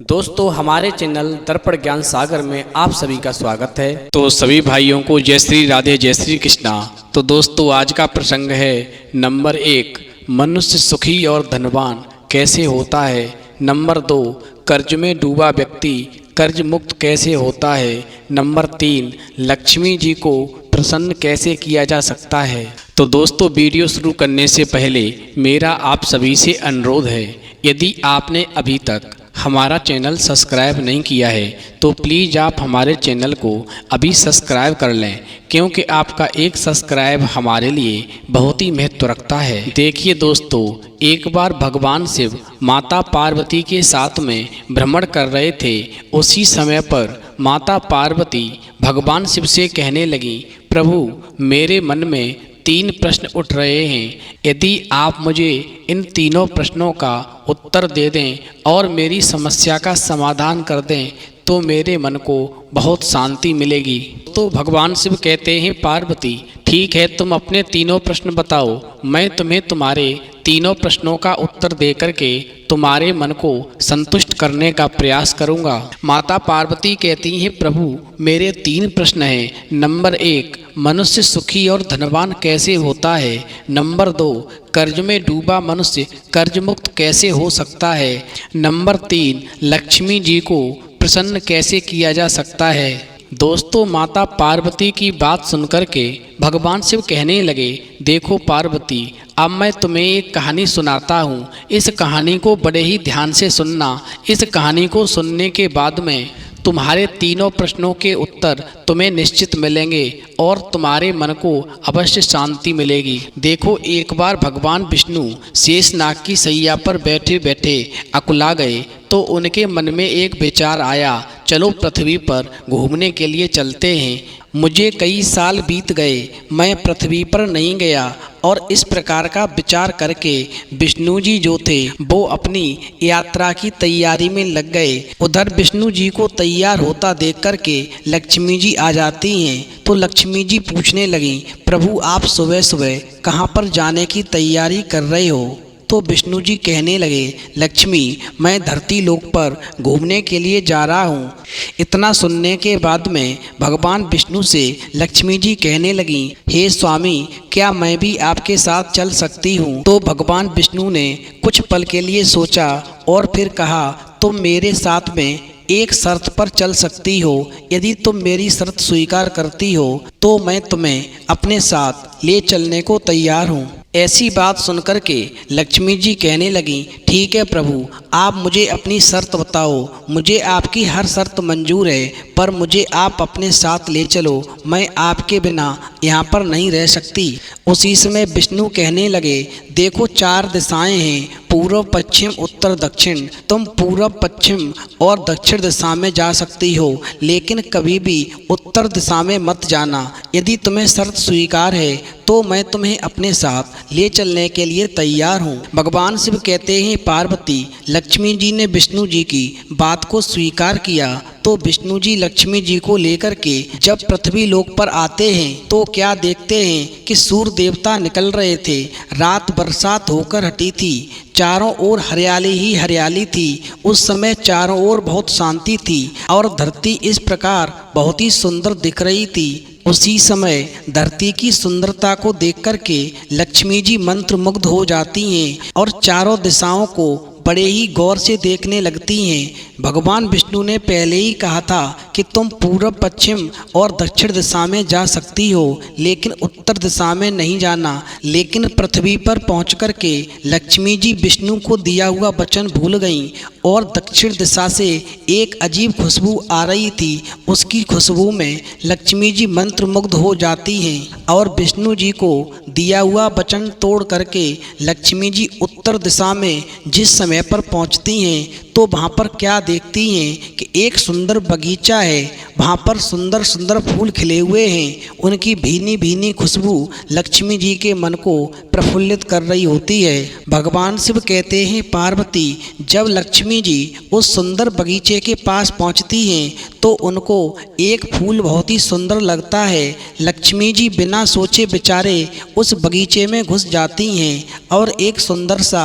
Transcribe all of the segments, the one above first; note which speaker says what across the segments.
Speaker 1: दोस्तों हमारे चैनल दर्पण ज्ञान सागर में आप सभी का स्वागत है। तो सभी भाइयों को जय श्री राधे जय श्री कृष्णा। तो दोस्तों आज का प्रसंग है नंबर 1, मनुष्य सुखी और धनवान कैसे होता है। नंबर 2, कर्ज में डूबा व्यक्ति कर्ज मुक्त कैसे होता है। नंबर 3, लक्ष्मी जी को प्रसन्न कैसे किया जा सकता है। तो दोस्तों वीडियो शुरू करने से पहले मेरा आप सभी से अनुरोध है, यदि आपने अभी तक हमारा चैनल सब्सक्राइब नहीं किया है तो प्लीज़ आप हमारे चैनल को अभी सब्सक्राइब कर लें, क्योंकि आपका एक सब्सक्राइब हमारे लिए बहुत ही महत्व रखता है। देखिए दोस्तों, एक बार भगवान शिव माता पार्वती के साथ में भ्रमण कर रहे थे। उसी समय पर माता पार्वती भगवान शिव से कहने लगी, प्रभु मेरे मन में 3 प्रश्न उठ रहे हैं। यदि आप मुझे इन तीनों प्रश्नों का उत्तर दे दें और मेरी समस्या का समाधान कर दें तो मेरे मन को बहुत शांति मिलेगी। तो भगवान शिव कहते हैं, पार्वती ठीक है, तुम अपने तीनों प्रश्न बताओ, मैं तुम्हें तुम्हारे तीनों प्रश्नों का उत्तर दे करके तुम्हारे मन को संतुष्ट करने का प्रयास करूंगा। माता पार्वती कहती हैं, प्रभु मेरे 3 प्रश्न हैं। नंबर 1, मनुष्य सुखी और धनवान कैसे होता है। नंबर 2, कर्ज में डूबा मनुष्य कर्ज मुक्त कैसे हो सकता है। नंबर 3, लक्ष्मी जी को प्रसन्न कैसे किया जा सकता है। दोस्तों माता पार्वती की बात सुनकर के भगवान शिव कहने लगे, देखो पार्वती, अब मैं तुम्हें एक कहानी सुनाता हूँ। इस कहानी को बड़े ही ध्यान से सुनना। इस कहानी को सुनने के बाद में तुम्हारे तीनों प्रश्नों के उत्तर तुम्हें निश्चित मिलेंगे और तुम्हारे मन को अवश्य शांति मिलेगी। देखो, एक बार भगवान विष्णु शेषनाग की सैया पर बैठे बैठे अकुला गए तो उनके मन में एक विचार आया, चलो पृथ्वी पर घूमने के लिए चलते हैं। मुझे कई साल बीत गए, मैं पृथ्वी पर नहीं गया। और इस प्रकार का विचार करके विष्णु जी जो थे वो अपनी यात्रा की तैयारी में लग गए। उधर विष्णु जी को तैयार होता देख करके लक्ष्मी जी आ जाती हैं। तो लक्ष्मी जी पूछने लगी, प्रभु आप सुबह सुबह कहाँ पर जाने की तैयारी कर रहे हो। तो विष्णु जी कहने लगे, लक्ष्मी मैं धरती लोक पर घूमने के लिए जा रहा हूँ। इतना सुनने के बाद में भगवान विष्णु से लक्ष्मी जी कहने लगी, हे स्वामी क्या मैं भी आपके साथ चल सकती हूँ। तो भगवान विष्णु ने कुछ पल के लिए सोचा और फिर कहा, तुम मेरे साथ में एक शर्त पर चल सकती हो। यदि तुम मेरी शर्त स्वीकार करती हो तो मैं तुम्हें अपने साथ ले चलने को तैयार हूँ। ऐसी बात सुनकर के लक्ष्मी जी कहने लगी, ठीक है प्रभु, आप मुझे अपनी शर्त बताओ। मुझे आपकी हर शर्त मंजूर है, पर मुझे आप अपने साथ ले चलो, मैं आपके बिना यहाँ पर नहीं रह सकती। उसी समय विष्णु कहने लगे, देखो 4 दिशाएं हैं, पूर्व पश्चिम उत्तर दक्षिण। तुम पूर्व पश्चिम और दक्षिण दिशा में जा सकती हो, लेकिन कभी भी उत्तर दिशा में मत जाना। यदि तुम्हें शर्त स्वीकार है तो मैं तुम्हें अपने साथ ले चलने के लिए तैयार हूँ। भगवान शिव कहते हैं, पार्वती लक्ष्मी जी ने विष्णु जी की बात को स्वीकार किया। तो विष्णु जी लक्ष्मी जी को लेकर के जब पृथ्वी लोक पर आते हैं तो क्या देखते हैं कि सूर्य देवता निकल रहे थे। रात बरसात होकर हटी थी, चारों ओर हरियाली ही हरियाली थी। उस समय चारों ओर बहुत शांति थी और धरती इस प्रकार बहुत ही सुंदर दिख रही थी। उसी समय धरती की सुंदरता को देख करके लक्ष्मी जी मंत्रमुग्ध हो जाती हैं और चारों दिशाओं को बड़े ही गौर से देखने लगती हैं। भगवान विष्णु ने पहले ही कहा था कि तुम पूर्व पश्चिम और दक्षिण दिशा में जा सकती हो, लेकिन उत्तर दिशा में नहीं जाना। लेकिन पृथ्वी पर पहुंच कर के लक्ष्मी जी विष्णु को दिया हुआ वचन भूल गईं और दक्षिण दिशा से एक अजीब खुशबू आ रही थी। उसकी खुशबू में लक्ष्मी जी मंत्रमुग्ध हो जाती हैं और विष्णु जी को दिया हुआ वचन तोड़ करके लक्ष्मी जी उत्तर दिशा में जिस समय पर पहुंचती हैं तो वहाँ पर क्या देखती हैं कि एक सुंदर बगीचा है। वहाँ पर सुंदर सुंदर फूल खिले हुए हैं। उनकी भीनी भीनी खुशबू लक्ष्मी जी के मन को प्रफुल्लित कर रही होती है। भगवान शिव कहते हैं, पार्वती जब लक्ष्मी जी उस सुंदर बगीचे के पास पहुँचती हैं तो उनको एक फूल बहुत ही सुंदर लगता है। लक्ष्मी जी बिना सोचे विचारे उस बगीचे में घुस जाती हैं और एक सुंदर सा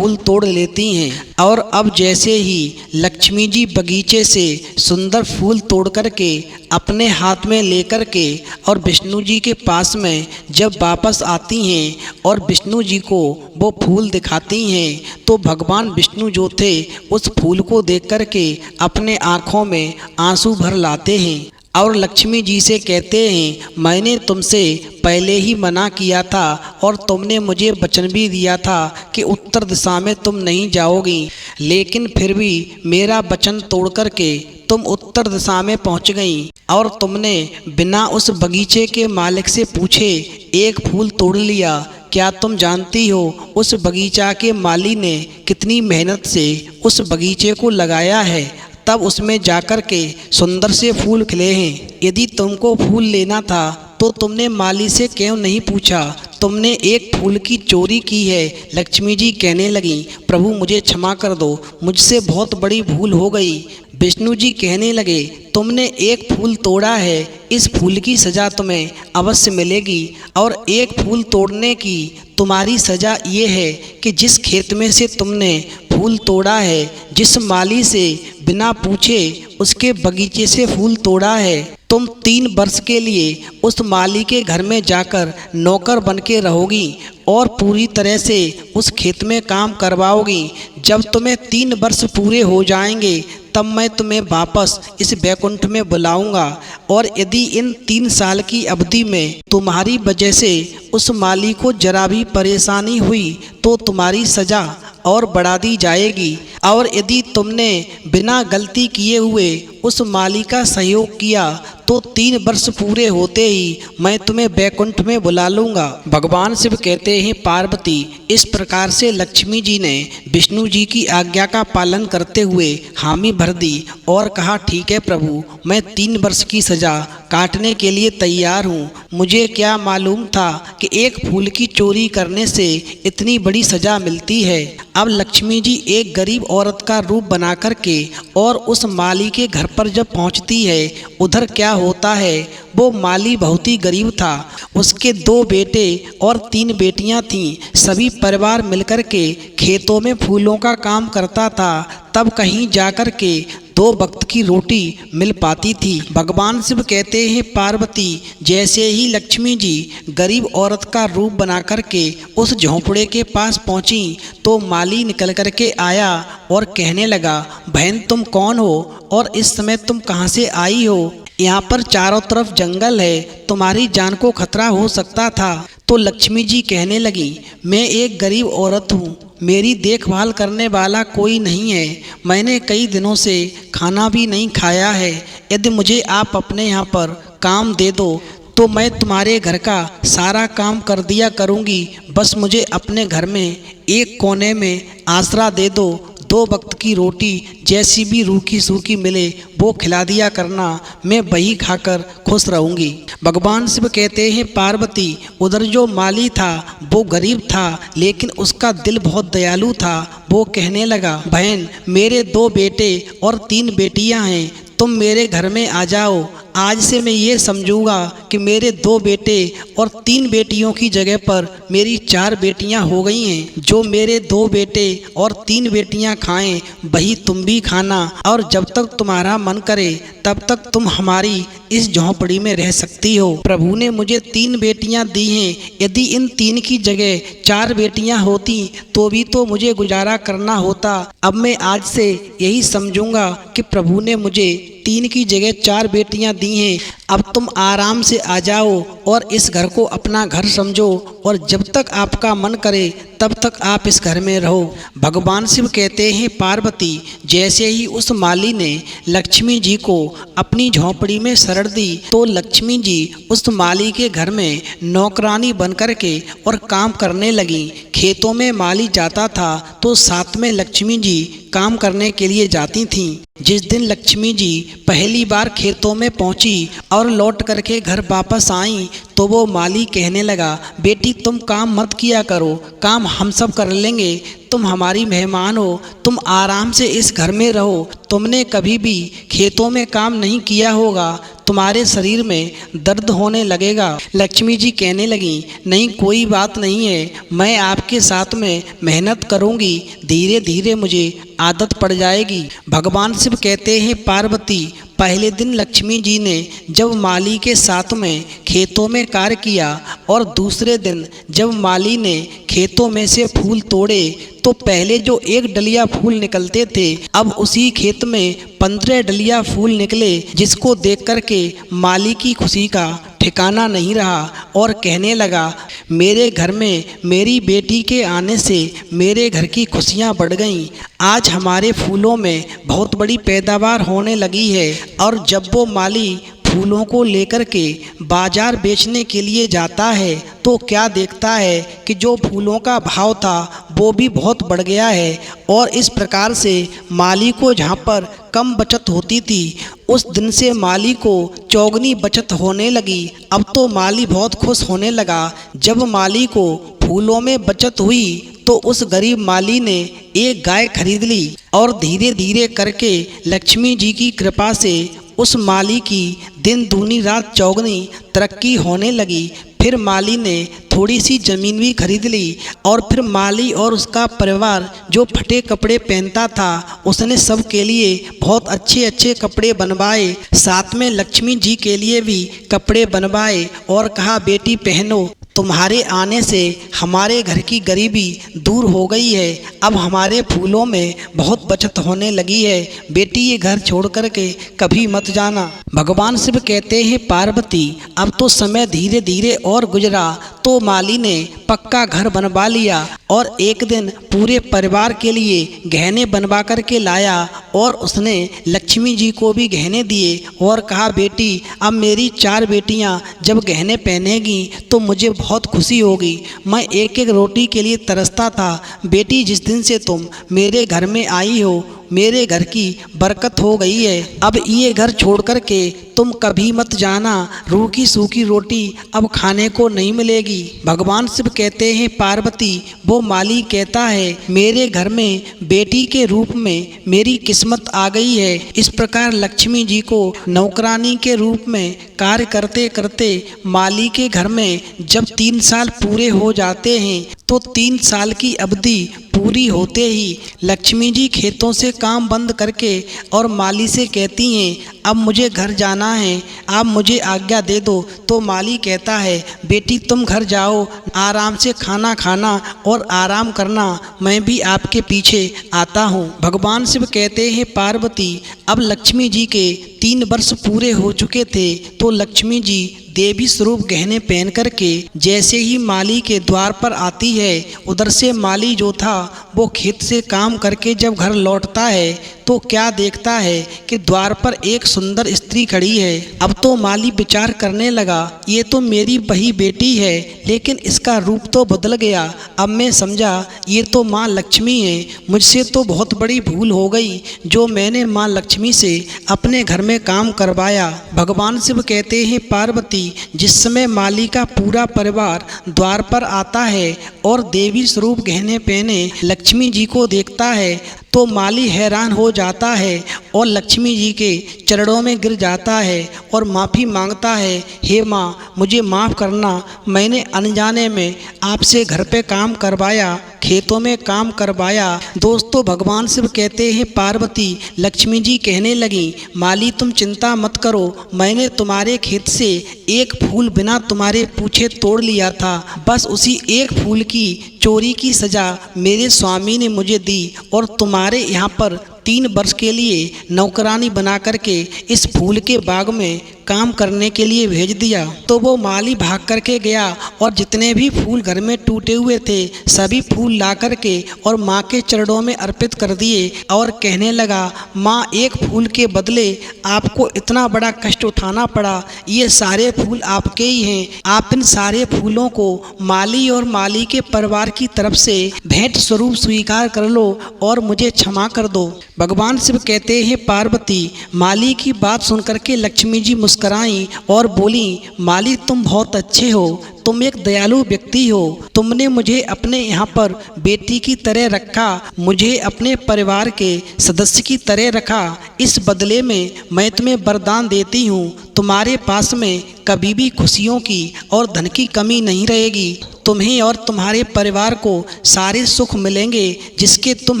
Speaker 2: फूल तोड़ लेती हैं। और अब जैसे ही लक्ष्मी जी बगीचे से सुंदर फूल तोड़ करके अपने हाथ में लेकर के और विष्णु जी के पास में जब वापस आती हैं और विष्णु जी को वो फूल दिखाती हैं, तो भगवान विष्णु जो थे उस फूल को देख करके अपने आँखों में आंसू भर लाते हैं और लक्ष्मी जी से कहते हैं, मैंने तुमसे पहले ही मना किया था और तुमने मुझे वचन भी दिया था कि उत्तर दिशा में तुम नहीं जाओगी, लेकिन फिर भी मेरा वचन तोड़ करके तुम उत्तर दिशा में पहुंच गई और तुमने बिना उस बगीचे के मालिक से पूछे एक फूल तोड़ लिया। क्या तुम जानती हो उस बगीचा के माली ने कितनी मेहनत से उस बगीचे को लगाया है, तब उसमें जाकर के सुंदर से फूल खिले हैं। यदि तुमको फूल लेना था तो तुमने माली से क्यों नहीं पूछा, तुमने एक फूल की चोरी की है। लक्ष्मी जी कहने लगी, प्रभु मुझे क्षमा कर दो, मुझसे बहुत बड़ी भूल हो गई। विष्णु जी कहने लगे, तुमने एक फूल तोड़ा है, इस फूल की सज़ा तुम्हें अवश्य मिलेगी। और एक फूल तोड़ने की तुम्हारी सज़ा ये है कि जिस खेत में से तुमने फूल तोड़ा है, जिस माली से बिना पूछे उसके बगीचे से फूल तोड़ा है, तुम 3 वर्ष के लिए उस माली के घर में जाकर नौकर बन के रहोगी और पूरी तरह से उस खेत में काम करवाओगी। जब तुम्हें 3 वर्ष पूरे हो जाएंगे तब मैं तुम्हें वापस इस वैकुंठ में बुलाऊंगा। और यदि इन 3 साल की अवधि में तुम्हारी वजह से उस माली को जरा भी परेशानी हुई तो तुम्हारी सज़ा और बढ़ा दी जाएगी। और यदि तुमने बिना गलती किए हुए उस माली का सहयोग किया तो 3 वर्ष पूरे होते ही मैं तुम्हें वैकुंठ में बुला लूँगा। भगवान शिव कहते हैं, पार्वती इस प्रकार से लक्ष्मी जी ने विष्णु जी की आज्ञा का पालन करते हुए हामी भर दी और कहा, ठीक है प्रभु, मैं 3 वर्ष की सज़ा काटने के लिए तैयार हूँ। मुझे क्या मालूम था कि एक फूल की चोरी करने से इतनी बड़ी सज़ा मिलती है। अब लक्ष्मी जी एक गरीब औरत का रूप बना करके और उस माली के घर पर जब पहुंचती है, उधर क्या होता है, वो माली बहुत ही गरीब था। उसके 2 बेटे और 3 बेटियां थीं। सभी परिवार मिलकर के खेतों में फूलों का काम करता था। तब कहीं जाकर के 2 वक्त की रोटी मिल पाती थी। भगवान शिव कहते हैं, पार्वती जैसे ही लक्ष्मी जी गरीब औरत का रूप बना करके उस झोंपड़े के पास पहुंची तो माली निकल करके आया और कहने लगा, बहन तुम कौन हो और इस समय तुम कहां से आई हो? यहाँ पर चारों तरफ जंगल है, तुम्हारी जान को खतरा हो सकता था। तो लक्ष्मी जी कहने लगी, मैं एक गरीब औरत हूँ, मेरी देखभाल करने वाला कोई नहीं है, मैंने कई दिनों से खाना भी नहीं खाया है। यदि मुझे आप अपने यहाँ पर काम दे दो तो मैं तुम्हारे घर का सारा काम कर दिया करूँगी। बस मुझे अपने घर में एक कोने में आसरा दे दो, 2 वक्त की रोटी जैसी भी रूखी सूखी मिले वो खिला दिया करना, मैं वही खाकर खुश रहूँगी। भगवान शिव कहते हैं, पार्वती उधर जो माली था वो गरीब था लेकिन उसका दिल बहुत दयालु था। वो कहने लगा, बहन मेरे 2 बेटे और 3 बेटियां हैं, तुम मेरे घर में आ जाओ। आज से मैं ये समझूंगा कि मेरे 2 बेटे और 3 बेटियों की जगह पर मेरी 4 बेटियां हो गई हैं। जो मेरे 2 बेटे और 3 बेटियां खाएं वही तुम भी खाना, और जब तक तुम्हारा मन करे तब तक तुम हमारी इस झोंपड़ी में रह सकती हो। प्रभु ने मुझे 3 बेटियां दी हैं, यदि इन 3 की जगह 4 बेटियां होती तो भी तो मुझे गुजारा करना होता। अब मैं आज से यही समझूंगा कि प्रभु ने मुझे 3 की जगह 4 बेटियां दी हैं। अब तुम आराम से आ जाओ और इस घर को अपना घर समझो, और जब तक आपका मन करे तब तक आप इस घर में रहो। भगवान शिव कहते हैं, पार्वती जैसे ही उस माली ने लक्ष्मी जी को अपनी झोंपड़ी में शरण दी तो लक्ष्मी जी उस माली के घर में नौकरानी बनकर के और काम करने लगी। खेतों में माली जाता था तो साथ में लक्ष्मी जी काम करने के लिए जाती थीं। जिस दिन लक्ष्मी जी पहली बार खेतों में पहुंची और लौट करके घर वापस आई तो वो माली कहने लगा, बेटी तुम काम मत किया करो, काम हम सब कर लेंगे, तुम हमारी मेहमान हो, तुम आराम से इस घर में रहो। तुमने कभी भी खेतों में काम नहीं किया होगा, तुम्हारे शरीर में दर्द होने लगेगा। लक्ष्मी जी कहने लगी, नहीं कोई बात नहीं है, मैं आपके साथ में मेहनत करूंगी, धीरे धीरे मुझे आदत पड़ जाएगी। भगवान शिव कहते हैं, पार्वती पहले दिन लक्ष्मी जी ने जब माली के साथ में खेतों में कार्य किया और दूसरे दिन जब माली ने खेतों में से फूल तोड़े तो पहले जो एक डलिया फूल निकलते थे अब उसी खेत में 15 डलिया फूल निकले, जिसको देख कर के माली की खुशी का ठिकाना नहीं रहा और कहने लगा, मेरे घर में मेरी बेटी के आने से मेरे घर की खुशियाँ बढ़ गईं। आज हमारे फूलों में बहुत बड़ी पैदावार होने लगी है। और जब वो माली फूलों को लेकर के बाजार बेचने के लिए जाता है तो क्या देखता है कि जो फूलों का भाव था वो भी बहुत बढ़ गया है। और इस प्रकार से माली को जहाँ पर कम बचत होती थी उस दिन से माली को चौगनी बचत होने लगी। अब तो माली बहुत खुश होने लगा। जब माली को फूलों में बचत हुई तो उस गरीब माली ने एक गाय खरीद ली और धीरे धीरे करके लक्ष्मी जी की कृपा से उस माली की दिन दूनी रात चौगनी तरक्की होने लगी। फिर माली ने थोड़ी सी ज़मीन भी खरीद ली और फिर माली और उसका परिवार जो फटे कपड़े पहनता था उसने सब के लिए बहुत अच्छे अच्छे कपड़े बनवाए, साथ में लक्ष्मी जी के लिए भी कपड़े बनवाए और कहा, बेटी पहनो, तुम्हारे आने से हमारे घर की गरीबी दूर हो गई है, अब हमारे फूलों में बहुत बचत होने लगी है, बेटी ये घर छोड़ कर के कभी मत जाना। भगवान शिव कहते हैं, पार्वती अब तो समय धीरे धीरे और गुजरा तो माली ने पक्का घर बनवा लिया और एक दिन पूरे परिवार के लिए गहने बनवा कर के लाया और उसने लक्ष्मी जी को भी गहने दिए और कहा, बेटी अब मेरी 4 बेटियां जब गहने पहनेगी तो मुझे बहुत खुशी होगी। मैं एक एक रोटी के लिए तरसता था, बेटी जिस दिन से तुम मेरे घर में आई हो मेरे घर की बरकत हो गई है, अब ये घर छोड़ कर के तुम कभी मत जाना, रूखी सूखी रोटी अब खाने को नहीं मिलेगी। भगवान शिव कहते हैं, पार्वती वो माली कहता है, मेरे घर में बेटी के रूप में मेरी किस्मत आ गई है। इस प्रकार लक्ष्मी जी को नौकरानी के रूप में कार्य करते करते माली के घर में जब 3 साल पूरे हो जाते हैं तो 3 साल की अवधि पूरी होते ही लक्ष्मी जी खेतों से काम बंद करके और माली से कहती हैं, अब मुझे घर जाना है, आप मुझे आज्ञा दे दो। तो माली कहता है, बेटी तुम घर जाओ, आराम से खाना खाना और आराम करना, मैं भी आपके पीछे आता हूँ। भगवान शिव कहते हैं, पार्वती अब लक्ष्मी जी के 3 वर्ष पूरे हो चुके थे तो लक्ष्मी जी देवी स्वरूप गहने पहन करके जैसे ही माली के द्वार पर आती है, उधर से माली जो था वो खेत से काम करके जब घर लौटता है तो क्या देखता है कि द्वार पर एक सुंदर स्त्री खड़ी है। अब तो माली विचार करने लगा, ये तो मेरी वही बेटी है लेकिन इसका रूप तो बदल गया। अब मैं समझा ये तो माँ लक्ष्मी है, मुझसे तो बहुत बड़ी भूल हो गई जो मैंने माँ लक्ष्मी से अपने घर में काम करवाया। भगवान शिव कहते हैं, पार्वती जिस समय माली का पूरा परिवार द्वार पर आता है और देवी स्वरूप गहने पहने लक्ष्मी जी को देखता है तो माली हैरान हो जाता है और लक्ष्मी जी के चरणों में गिर जाता है और माफ़ी मांगता है, हे माँ मुझे माफ़ करना, मैंने अनजाने में आपसे घर पे काम करवाया, खेतों में काम करवाया। दोस्तों भगवान शिव कहते हैं, पार्वती लक्ष्मी जी कहने लगी, माली तुम चिंता मत करो, मैंने तुम्हारे खेत से एक फूल बिना तुम्हारे पूछे तोड़ लिया था, बस उसी एक फूल की चोरी की सज़ा मेरे स्वामी ने मुझे दी और तुम्हारे यहाँ पर 3 वर्ष के लिए नौकरानी बना करके इस फूल के बाग में काम करने के लिए भेज दिया। तो वो माली भाग करके गया और जितने भी फूल घर में टूटे हुए थे सभी फूल ला करके और माँ के चरणों में अर्पित कर दिए और कहने लगा, माँ एक फूल के बदले आपको इतना बड़ा कष्ट उठाना पड़ा, ये सारे फूल आपके ही हैं, आप इन सारे फूलों को माली और माली के परिवार की तरफ से भेंट स्वरूप स्वीकार कर लो और मुझे क्षमा कर दो। भगवान शिव कहते हैं, पार्वती माली की बात सुनकर के लक्ष्मी जी मुस्कुराई और बोली, माली तुम बहुत अच्छे हो, तुम एक दयालु व्यक्ति हो, तुमने मुझे अपने यहाँ पर बेटी की तरह रखा, मुझे अपने परिवार के सदस्य की तरह रखा, इस बदले में मैं तुम्हें वरदान देती हूँ, तुम्हारे पास में कभी भी खुशियों की और धन की कमी नहीं रहेगी। तुम्हें और तुम्हारे परिवार को सारे सुख मिलेंगे जिसके तुम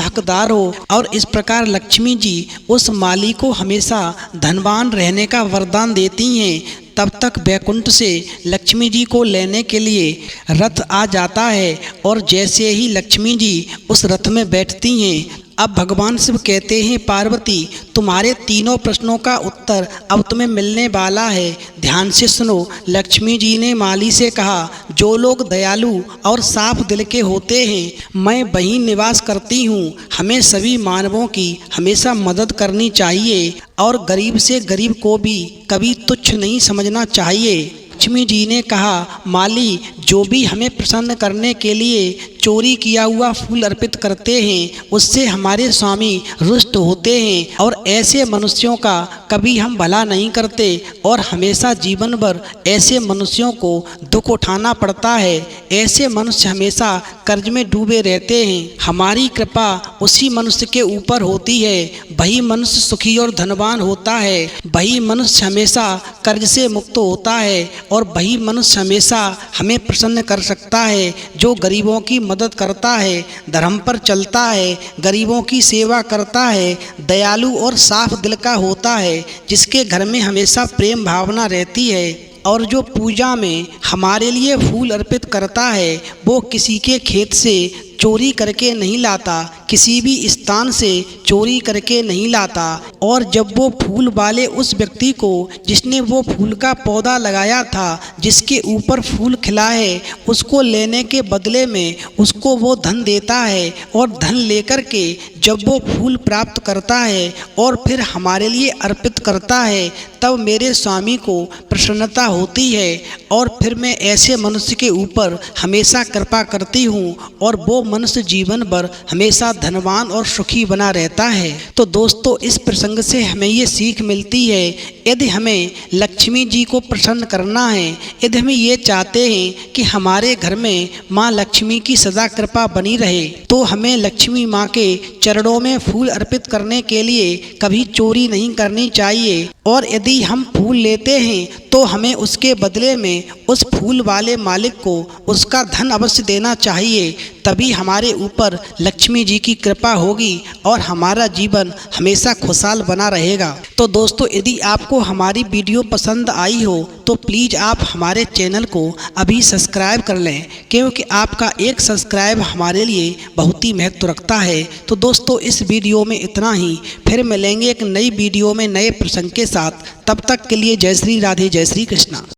Speaker 2: हकदार हो। और इस प्रकार लक्ष्मी जी उस माली को हमेशा धनवान रहने का वरदान देती हैं। तब तक बैकुंठ से लक्ष्मी जी को लेने के लिए रथ आ जाता है और जैसे ही लक्ष्मी जी उस रथ में बैठती हैं, अब भगवान शिव कहते हैं, पार्वती तुम्हारे तीनों प्रश्नों का उत्तर अब तुम्हें मिलने वाला है, ध्यान से सुनो। लक्ष्मी जी ने माली से कहा, जो लोग दयालु और साफ दिल के होते हैं मैं वहीं निवास करती हूँ। हमें सभी मानवों की हमेशा मदद करनी चाहिए और गरीब से गरीब को भी कभी तुच्छ नहीं समझना चाहिए। लक्ष्मी जी ने कहा, माली जो भी हमें प्रसन्न करने के लिए चोरी किया हुआ फूल अर्पित करते हैं उससे हमारे स्वामी रुष्ट होते हैं और ऐसे मनुष्यों का कभी हम भला नहीं करते और हमेशा जीवन भर ऐसे मनुष्यों को दुख उठाना पड़ता है। ऐसे मनुष्य हमेशा कर्ज में डूबे रहते हैं। हमारी कृपा उसी मनुष्य के ऊपर होती है, वही मनुष्य सुखी और धनवान होता है, वही मनुष्य हमेशा कर्ज से मुक्त होता है और वही मनुष्य हमेशा हमें प्रसन्न कर सकता है जो गरीबों की मदद करता है, धर्म पर चलता है, गरीबों की सेवा करता है, दयालु और साफ दिल का होता है, जिसके घर में हमेशा प्रेम भावना रहती है। और जो पूजा में हमारे लिए फूल अर्पित करता है वो किसी के खेत से चोरी करके नहीं लाता, किसी भी स्थान से चोरी करके नहीं लाता। और जब वो फूल वाले उस व्यक्ति को जिसने वो फूल का पौधा लगाया था, जिसके ऊपर फूल खिला है, उसको लेने के बदले में उसको वो धन देता है और धन लेकर के जब वो फूल प्राप्त करता है और फिर हमारे लिए अर्पित करता है, तब मेरे स्वामी को प्रसन्नता होती है और फिर मैं ऐसे मनुष्य के ऊपर हमेशा कृपा करती हूँ और वो मनुष्य जीवन भर हमेशा धनवान और सुखी बना रहता है। तो दोस्तों, इस प्रसंग से हमें ये सीख मिलती है, यदि हमें लक्ष्मी जी को प्रसन्न करना है, यदि हम ये चाहते हैं कि हमारे घर में माँ लक्ष्मी की सदा कृपा बनी रहे, तो हमें लक्ष्मी माँ के चरणों में फूल अर्पित करने के लिए कभी चोरी नहीं करनी चाहिए। और यदि हम फूल लेते हैं तो हमें उसके बदले में उस फूल वाले मालिक को उसका धन अवश्य देना चाहिए, तभी हमारे ऊपर लक्ष्मी जी की कृपा होगी और हमारा जीवन हमेशा खुशहाल बना रहेगा। तो दोस्तों, यदि आपको हमारी वीडियो पसंद आई हो तो प्लीज़ आप हमारे चैनल को अभी सब्सक्राइब कर लें, क्योंकि आपका एक सब्सक्राइब हमारे लिए बहुत ही महत्व रखता है। तो दोस्तों, इस वीडियो में इतना ही, फिर मिलेंगे एक नई वीडियो में नए प्रसंग के साथ। तब तक के लिए जय श्री राधे, जय श्री कृष्णा।